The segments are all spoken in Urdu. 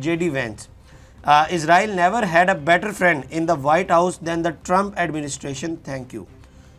JD Vance. Israel never had a better friend in the White House than the Trump administration. Thank you.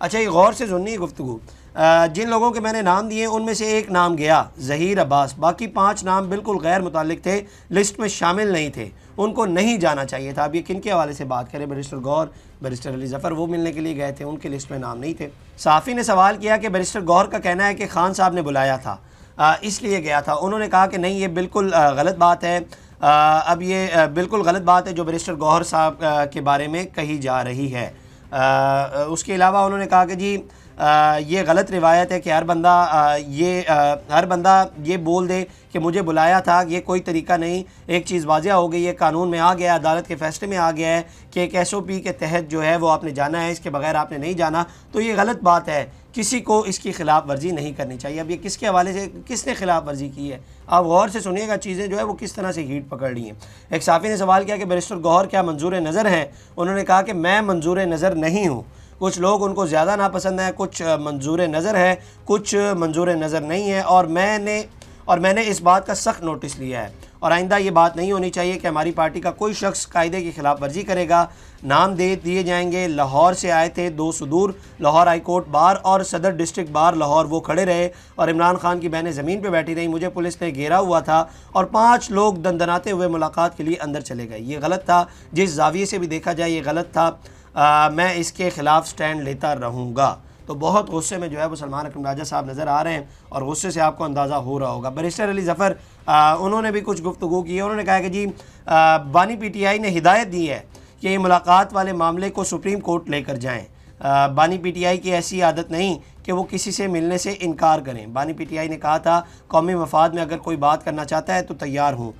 اچھا یہ غور سے سننی گفتگو، جن لوگوں کے میں نے نام دیے ان میں سے ایک نام گیا ظہیر عباس، باقی 5 نام بالکل غیر متعلق تھے، لسٹ میں شامل نہیں تھے، ان کو نہیں جانا چاہیے تھا۔ اب یہ کن کے حوالے سے بات کریں؟ بیرسٹر گوہر، بیرسٹر علی ظفر وہ ملنے کے لیے گئے تھے، ان کے لسٹ میں نام نہیں تھے۔ صحافی نے سوال کیا کہ بیرسٹر گوہر کا کہنا ہے کہ خان صاحب نے بلایا تھا اس لیے گیا تھا، انہوں نے کہا کہ نہیں یہ بالکل غلط بات ہے، اب یہ بالکل غلط بات ہے جو بیرسٹر گوہر صاحب کے بارے میں کہی جا رہی ہے۔ اس کے علاوہ انہوں نے کہا کہ جی یہ غلط روایت ہے کہ ہر بندہ یہ بول دے کہ مجھے بلایا تھا، یہ کوئی طریقہ نہیں۔ ایک چیز واضح ہو گئی ہے، قانون میں آ گیا ہے، عدالت کے فیصلے میں آ گیا ہے کہ ایک ایس او پی کے تحت جو ہے وہ آپ نے جانا ہے، اس کے بغیر آپ نے نہیں جانا، تو یہ غلط بات ہے، کسی کو اس کی خلاف ورزی نہیں کرنی چاہیے۔ اب یہ کس کے حوالے سے، کس نے خلاف ورزی کی ہے؟ آپ غور سے سنیے گا چیزیں جو ہے وہ کس طرح سے ہیٹ پکڑ لی ہیں۔ ایک صحافی نے سوال کیا کہ بیرسٹر گوہر کیا منظور نظر ہیں؟ انہوں نے کہا کہ میں منظور نظر نہیں ہوں، کچھ لوگ ان کو زیادہ ناپسند ہیں، کچھ منظور نظر ہے، کچھ منظور نظر نہیں ہے، اور میں نے اس بات کا سخت نوٹس لیا ہے، اور آئندہ یہ بات نہیں ہونی چاہیے کہ ہماری پارٹی کا کوئی شخص قاعدے کی خلاف ورزی کرے گا۔ نام دیے جائیں گے، لاہور سے آئے تھے 2 صدور، لاہور ہائی کورٹ بار اور صدر ڈسٹرکٹ بار لاہور، وہ کھڑے رہے اور عمران خان کی بہنیں زمین پہ بیٹھی رہیں، مجھے پولیس نے گھیرا ہوا تھا اور 5 لوگ دندناتے ہوئے ملاقات کے لیے اندر چلے گئے۔ یہ غلط تھا، جس زاویے سے بھی دیکھا جائے یہ غلط تھا، میں اس کے خلاف سٹینڈ لیتا رہوں گا۔ تو بہت غصے میں جو ہے وہ سلمان اکرم راجہ صاحب نظر آ رہے ہیں، اور غصے سے آپ کو اندازہ ہو رہا ہوگا۔ بیرسٹر علی ظفر انہوں نے بھی کچھ گفتگو کی ہے، انہوں نے کہا کہ جی بانی پی ٹی آئی نے ہدایت دی ہے کہ یہ ملاقات والے معاملے کو سپریم کورٹ لے کر جائیں۔ بانی پی ٹی آئی کی ایسی عادت نہیں کہ وہ کسی سے ملنے سے انکار کریں۔ بانی پی ٹی آئی نے کہا تھا قومی مفاد میں اگر کوئی بات کرنا چاہتا ہے تو تیار ہوں۔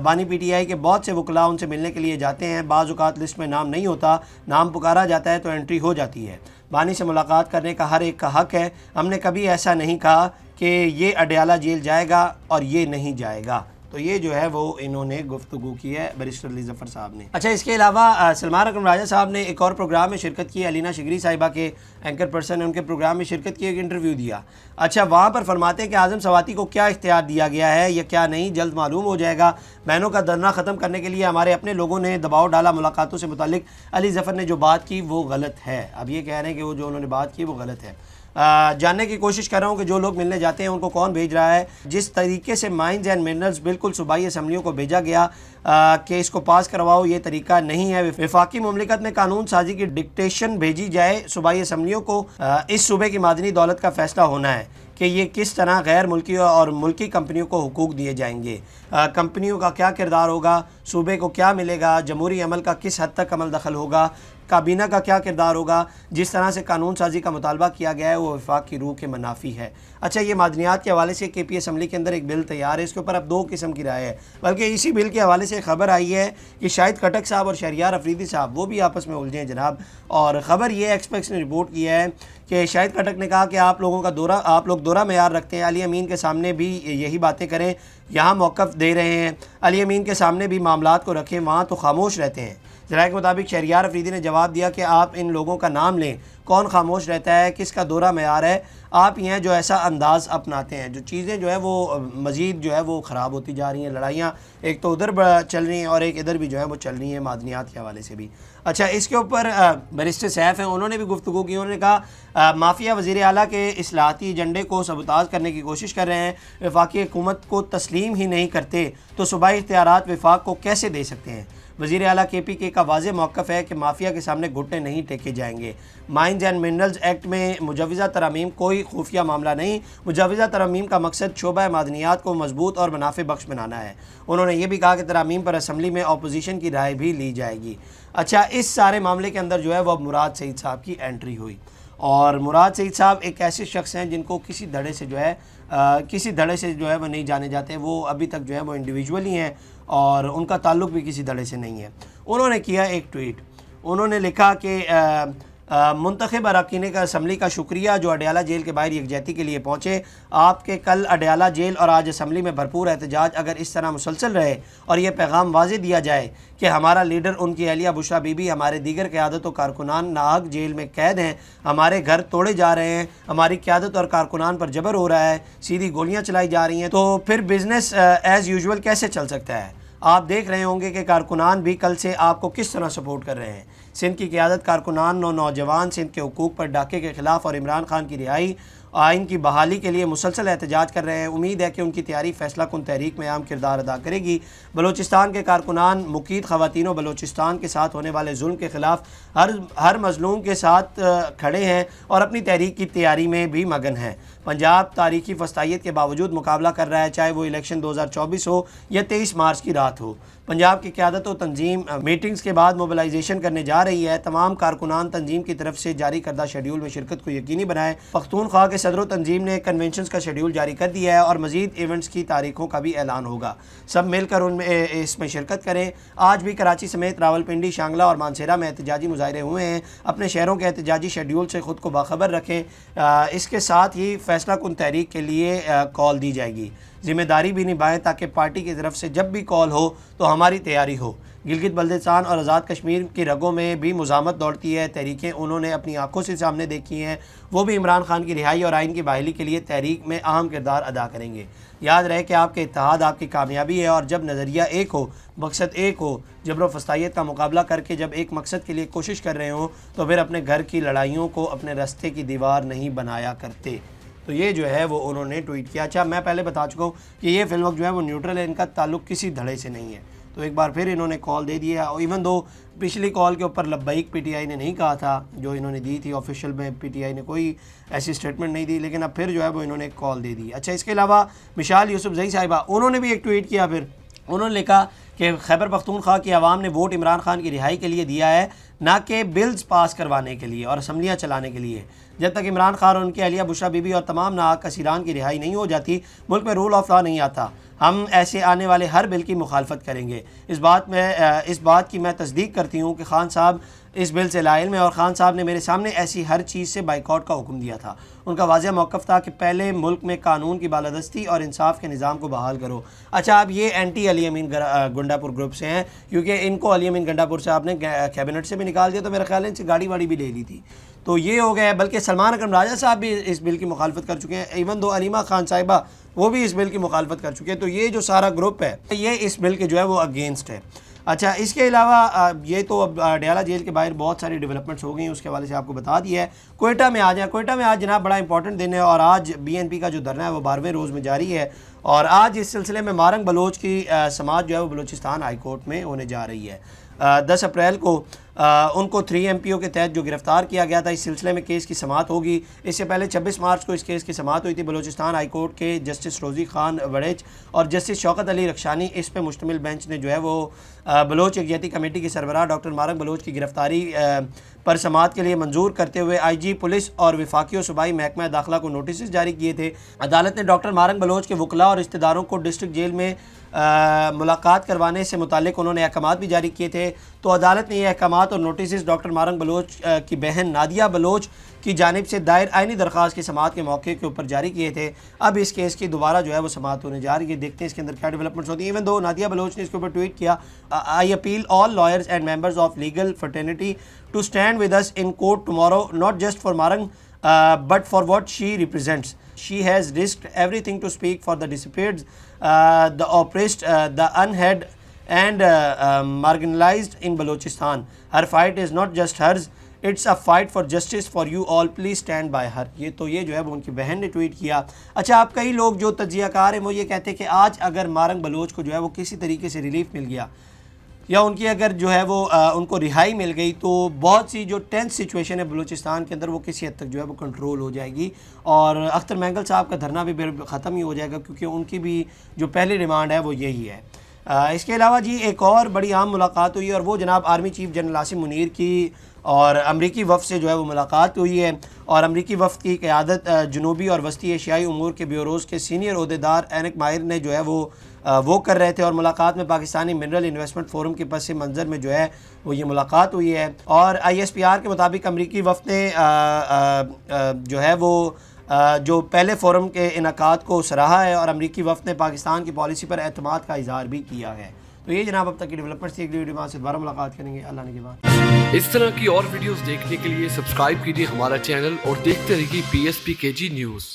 بانی پی ٹی آئی کے بہت سے وکلاء ان سے ملنے کے لیے جاتے ہیں، بعض اوقات لسٹ میں نام نہیں ہوتا، نام پکارا جاتا ہے تو انٹری ہو جاتی ہے۔ بانی سے ملاقات کرنے کا ہر ایک کا حق ہے، ہم نے کبھی ایسا نہیں کہا کہ یہ اڈیالہ جیل جائے گا اور یہ نہیں جائے گا۔ تو یہ جو ہے وہ انہوں نے گفتگو کی ہے بیرسٹر علی ظفر صاحب نے۔ اچھا اس کے علاوہ سلمان اکرم راجہ صاحب نے ایک اور پروگرام میں شرکت کی، علینا شگری صاحبہ کے اینکر پرسن نے ان کے پروگرام میں شرکت کی، ایک انٹرویو دیا۔ اچھا وہاں پر فرماتے ہیں کہ اعظم سواتی کو کیا اختیار دیا گیا ہے یا کیا نہیں، جلد معلوم ہو جائے گا۔ بہنوں کا دھرنا ختم کرنے کے لیے ہمارے اپنے لوگوں نے دباؤ ڈالا، ملاقاتوں سے متعلق علی ظفر نے جو بات کی وہ غلط ہے۔ اب یہ کہہ رہے ہیں کہ وہ جو انہوں نے بات کی وہ غلط ہے۔ جاننے کی کوشش کر رہا ہوں کہ جو لوگ ملنے جاتے ہیں ان کو کون بھیج رہا ہے۔ جس طریقے سے مائنز اینڈ منرلز بالکل صوبائی اسمبلیوں کو بھیجا گیا کہ اس کو پاس کرواؤ، یہ طریقہ نہیں ہے۔ وفاقی مملکت میں قانون سازی کی ڈکٹیشن بھیجی جائے صوبائی اسمبلیوں کو، اس صوبے کی معدنی دولت کا فیصلہ ہونا ہے کہ یہ کس طرح غیر ملکی اور ملکی کمپنیوں کو حقوق دیے جائیں گے، کمپنیوں کا کیا کردار ہوگا، صوبے کو کیا ملے گا، جمہوری عمل کا کس حد تک عمل دخل ہوگا، کابینہ کا کیا کردار ہوگا۔ جس طرح سے قانون سازی کا مطالبہ کیا گیا ہے وہ وفاق کی روح کے منافی ہے۔ اچھا یہ معدنیات کے حوالے سے کے پی اسمبلی کے اندر ایک بل تیار ہے، اس کے اوپر اب 2 قسم کی رائے ہے، بلکہ اسی بل کے حوالے سے خبر آئی ہے کہ شاہد کھٹک صاحب اور شہریار افریدی صاحب وہ بھی آپس میں الجھے ہیں جناب، اور خبر یہ ایکسپریس نے رپورٹ کیا ہے کہ شاہد کھٹک نے کہا کہ آپ لوگ دورہ معیار رکھتے ہیں، علی امین کے سامنے بھی یہی باتیں کریں، یہاں موقف دے رہے ہیں، علی امین کے سامنے بھی معاملات کو رکھیں، وہاں تو خاموش رہتے ہیں۔ ذرائع کے مطابق شہریار افریدی نے جواب دیا کہ آپ ان لوگوں کا نام لیں، کون خاموش رہتا ہے، کس کا دورہ معیار ہے، آپ یہ ہیں جو ایسا انداز اپناتے ہیں، جو چیزیں جو ہے وہ مزید جو ہے وہ خراب ہوتی جا رہی ہیں، لڑائیاں ایک تو ادھر چل رہی ہیں اور ایک ادھر بھی جو ہے وہ چل رہی ہیں معدنیات کے حوالے سے بھی۔ اچھا اس کے اوپر بیرسٹر سیف ہیں، انہوں نے بھی گفتگو کی، انہوں نے کہا مافیا وزیر اعلیٰ کے اصلاحاتی ایجنڈے کو سبوتاژ کرنے کی کوشش کر رہے ہیں، وفاقی حکومت کو تسلیم ہی نہیں کرتے تو صوبائی اختیارات وفاق کو کیسے دے سکتے ہیں۔ وزیر اعلیٰ کے پی کے کا واضح موقف ہے کہ مافیا کے سامنے گھٹنے نہیں ٹیکے جائیں گے۔ مائنز اینڈ منرلز ایکٹ میں مجوزہ ترامیم کوئی خفیہ معاملہ نہیں، مجوزہ ترامیم کا مقصد شعبہ معدنیات کو مضبوط اور منافع بخش بنانا ہے۔ انہوں نے یہ بھی کہا کہ ترامیم پر اسمبلی میں اپوزیشن کی رائے بھی لی جائے گی۔ اچھا اس سارے معاملے کے اندر جو ہے وہ مراد سعید صاحب کی انٹری ہوئی، اور مراد سعید صاحب ایک ایسے شخص ہیں جن کو کسی دھڑے سے جو ہے وہ نہیں جانے جاتے، وہ ابھی تک جو ہے وہ انڈیویجول ہی ہیں اور ان کا تعلق بھی کسی دھڑے سے نہیں ہے۔ انہوں نے کیا ایک ٹویٹ، انہوں نے لکھا کہ منتخب اراکین کا اسمبلی کا شکریہ جو اڈیالہ جیل کے باہر یکجہتی کے لیے پہنچے، آپ کے کل اڈیالہ جیل اور آج اسمبلی میں بھرپور احتجاج اگر اس طرح مسلسل رہے اور یہ پیغام واضح دیا جائے کہ ہمارا لیڈر ان کی اہلیہ بشریٰ بی بی ہمارے دیگر قیادت و کارکنان ناحق جیل میں قید ہیں، ہمارے گھر توڑے جا رہے ہیں، ہماری قیادت اور کارکنان پر جبر ہو رہا ہے، سیدھی گولیاں چلائی جا رہی ہیں، تو پھر بزنس ایز یوزول کیسے چل سکتا ہے؟ آپ دیکھ رہے ہوں گے کہ کارکنان بھی کل سے آپ کو کس طرح سپورٹ کر رہے ہیں۔ سندھ کی قیادت، کارکنان و نوجوان سندھ کے حقوق پر ڈاکے کے خلاف اور عمران خان کی رہائی، آئین کی بحالی کے لیے مسلسل احتجاج کر رہے ہیں۔ امید ہے کہ ان کی تیاری فیصلہ کن تحریک میں اہم کردار ادا کرے گی۔ بلوچستان کے کارکنان مقید خواتین و بلوچستان کے ساتھ ہونے والے ظلم کے خلاف ہر مظلوم کے ساتھ کھڑے ہیں اور اپنی تحریک کی تیاری میں بھی مگن ہیں۔ پنجاب تاریخی فسطائیت کے باوجود مقابلہ کر رہا ہے، چاہے وہ الیکشن 2024 ہو یا 23 مارچ کی رات ہو۔ پنجاب کی قیادت و تنظیم میٹنگز کے بعد موبلائزیشن کرنے جا رہی ہے۔ تمام کارکنان تنظیم کی طرف سے جاری کردہ شیڈیول میں شرکت کو یقینی بنائیں۔ پختونخوا کے صدر و تنظیم نے کنونشنز کا شیڈیول جاری کر دیا ہے اور مزید ایونٹس کی تاریخوں کا بھی اعلان ہوگا۔ سب مل کر اس میں شرکت کریں۔ آج بھی کراچی سمیت راولپنڈی، شانگلہ اور مانسہرہ میں احتجاجی مظاہرے ہوئے ہیں۔ اپنے شہروں کے احتجاجی شیڈیول سے خود کو باخبر رکھیں۔ اس کے ساتھ ہی فیصلہ کن تحریک کے لیے کال دی جائے گی۔ ذمہ داری بھی نبھائیں تاکہ پارٹی کی طرف سے جب بھی کال ہو تو ہماری تیاری ہو۔ گلگت بلتستان اور آزاد کشمیر کی رگوں میں بھی مزاحمت دوڑتی ہے۔ تحریکیں انہوں نے اپنی آنکھوں سے سامنے دیکھی ہیں، وہ بھی عمران خان کی رہائی اور آئین کی بحالی کے لیے تحریک میں اہم کردار ادا کریں گے۔ یاد رہے کہ آپ کے اتحاد آپ کی کامیابی ہے، اور جب نظریہ ایک ہو، مقصد ایک ہو، جبر و فسطائیت کا مقابلہ کر کے جب ایک مقصد کے لیے کوشش کر رہے ہوں تو پھر اپنے گھر کی لڑائیوں کو اپنے راستے کی دیوار نہیں بنایا کرتے۔ تو یہ جو ہے وہ انہوں نے ٹویٹ کیا۔ اچھا، میں پہلے بتا چکا ہوں کہ یہ فی الوقت جو ہے وہ نیوٹرل ہے، ان کا تعلق کسی دھڑے سے نہیں ہے۔ تو ایک بار پھر انہوں نے کال دے دیا، اور ایون دو پچھلی کال کے اوپر لبیک پی ٹی آئی نے نہیں کہا تھا جو انہوں نے دی تھی، آفیشیل میں پی ٹی آئی نے کوئی ایسی سٹیٹمنٹ نہیں دی، لیکن اب پھر جو ہے وہ انہوں نے کال دے دی۔ اچھا، اس کے علاوہ مشال یوسف زئی صاحبہ، انہوں نے بھی ایک ٹویٹ کیا۔ پھر انہوں نے لکھا کہ خیبر پختونخوا کی عوام نے ووٹ عمران خان کی رہائی کے لیے دیا ہے، نہ کہ بلز پاس کروانے کے لیے اور اسمبلیاں چلانے کے لیے۔ جب تک عمران خان اور ان کی اہلیہ بشرا بی بی اور تمام ناحق اسیران کی رہائی نہیں ہو جاتی، ملک میں رول آف لا نہیں آتا۔ ہم ایسے آنے والے ہر بل کی مخالفت کریں گے۔ اس بات کی میں تصدیق کرتی ہوں کہ خان صاحب اس بل سے لا علم ہے، اور خان صاحب نے میرے سامنے ایسی ہر چیز سے بائیکاٹ کا حکم دیا تھا۔ ان کا واضح موقف تھا کہ پہلے ملک میں قانون کی بالادستی اور انصاف کے نظام کو بحال کرو۔ اچھا، اب یہ اینٹی علی امین گنڈا پور گروپ سے ہیں، کیونکہ ان کو علی امین گنڈا پور سے آپ نے کیبنٹ سے بھی نکال دیا، تو میرا خیال ہے ان سے گاڑی واڑی بھی لے لی تھی۔ تو یہ ہو گیا ہے۔ بلکہ سلمان اکرم راجہ صاحب بھی اس بل کی مخالفت کر چکے ہیں، ایون دو علیمہ خان صاحبہ وہ بھی اس بل کی مخالفت کر چکے ہیں۔ تو یہ جو سارا گروپ ہے یہ اس بل کے جو ہے وہ اگینسٹ ہے۔ اچھا، اس کے علاوہ یہ تو اب ڈیالہ جیل کے باہر بہت ساری ڈیولپمنٹس ہو گئی ہیں، اس کے حوالے سے آپ کو بتا دیا ہے۔ کوئٹہ میں آ جائیں۔ کوئٹہ میں آج جناب بڑا امپورٹنٹ دن ہے، اور آج بی این پی کا جو دھرنا ہے وہ 12ویں روز میں جاری ہے، اور آج اس سلسلے میں مارنگ بلوچ کی سماعت جو ہے وہ بلوچستان ہائی کورٹ میں ہونے جا رہی ہے۔ 10 اپریل کو ان کو 3 MPO کے تحت جو گرفتار کیا گیا تھا، اس سلسلے میں کیس کی سماعت ہوگی۔ اس سے پہلے 26 مارچ کو اس کیس کی سماعت ہوئی تھی۔ بلوچستان ہائی کورٹ کے جسٹس روزی خان وڑیچ اور جسٹس شوکت علی رخشانی اس پہ مشتمل بینچ نے جو ہے وہ بلوچ یکجہتی کمیٹی کے سربراہ ڈاکٹر مارنگ بلوچ کی گرفتاری پر سماعت کے لیے منظور کرتے ہوئے IG پولیس اور وفاقی و صوبائی محکمہ داخلہ کو نوٹسز جاری کیے تھے۔ عدالت نے ڈاکٹر مارنگ بلوچ کے وکلاء اور رشتہ داروں کو ڈسٹرکٹ جیل میں ملاقات کروانے سے متعلق انہوں نے احکامات بھی جاری کیے تھے۔ تو عدالت نے یہ احکامات اور نوٹسز ڈاکٹر مارنگ بلوچ کی بہن نادیہ بلوچ کی جانب سے دائر آئینی درخواست کی سماعت کے موقع کے اوپر جاری کیے تھے۔ اب اس کیس کی دوبارہ جو ہے وہ سماعت ہونے جا رہی ہے۔ دیکھتے ہیں اس کے اندر کیا ڈیولپمنٹس ہوتی ہیں۔ ایون دو نادیہ بلوچ نے اس کے اوپر ٹویٹ کیا، I appeal all lawyers and members of legal fraternity to stand with us in court tomorrow, not just for morning but for what she represents. She has risked everything to speak for the disappeared, the oppressed, the unheard and marginalized in Balochistan. Her fight is not just hers, it's a fight for justice for you all. Please stand by her. یہ تو یہ جو ہے وہ ان کی بہن نے ٹویٹ کیا۔ اچھا، آپ کئی لوگ جو تجزیہ کار ہیں وہ یہ کہتے ہیں کہ آج اگر مارنگ بلوچ کو جو ہے وہ کسی طریقے سے ریلیف مل گیا، یا ان کی اگر جو ہے وہ ان کو رہائی مل گئی، تو بہت سی جو ٹینس سچویشن ہے بلوچستان کے اندر وہ کسی حد تک جو ہے وہ کنٹرول ہو جائے گی، اور اختر مینگل صاحب کا دھرنا بھی ختم ہی ہو جائے گا، کیونکہ ان کی بھی جو پہلی ڈیمانڈ ہے وہ یہی ہے۔ اس کے علاوہ جی ایک اور بڑی اہم ملاقات ہوئی، اور وہ جناب army chief general Asim Munir کی اور امریکی وفد سے جو ہے وہ ملاقات ہوئی ہے، اور امریکی وفد کی قیادت جنوبی اور وسطی ایشیائی امور کے بیوروز کے سینئر عہدیدار اینک ماہر نے جو ہے وہ کر رہے تھے، اور ملاقات میں پاکستانی منرل انویسٹمنٹ فورم کے پس منظر میں جو ہے وہ یہ ملاقات ہوئی ہے۔ اور ISPR کے مطابق امریکی وفد نے جو ہے وہ جو پہلے فورم کے انعقاد کو سراہا ہے، اور امریکی وفد نے پاکستان کی پالیسی پر اعتماد کا اظہار بھی کیا ہے۔ تو یہ جناب اب تک کی ڈیولپمنٹس تھی۔ اگلی ویڈیو میں آپ سے دوبارہ ملاقات کریں گے، اللہ نے کے بعد۔ اس طرح کی اور ویڈیوز دیکھنے کے لیے سبسکرائب کیجیے ہمارا چینل اور دیکھتے رہیے PSPKG نیوز۔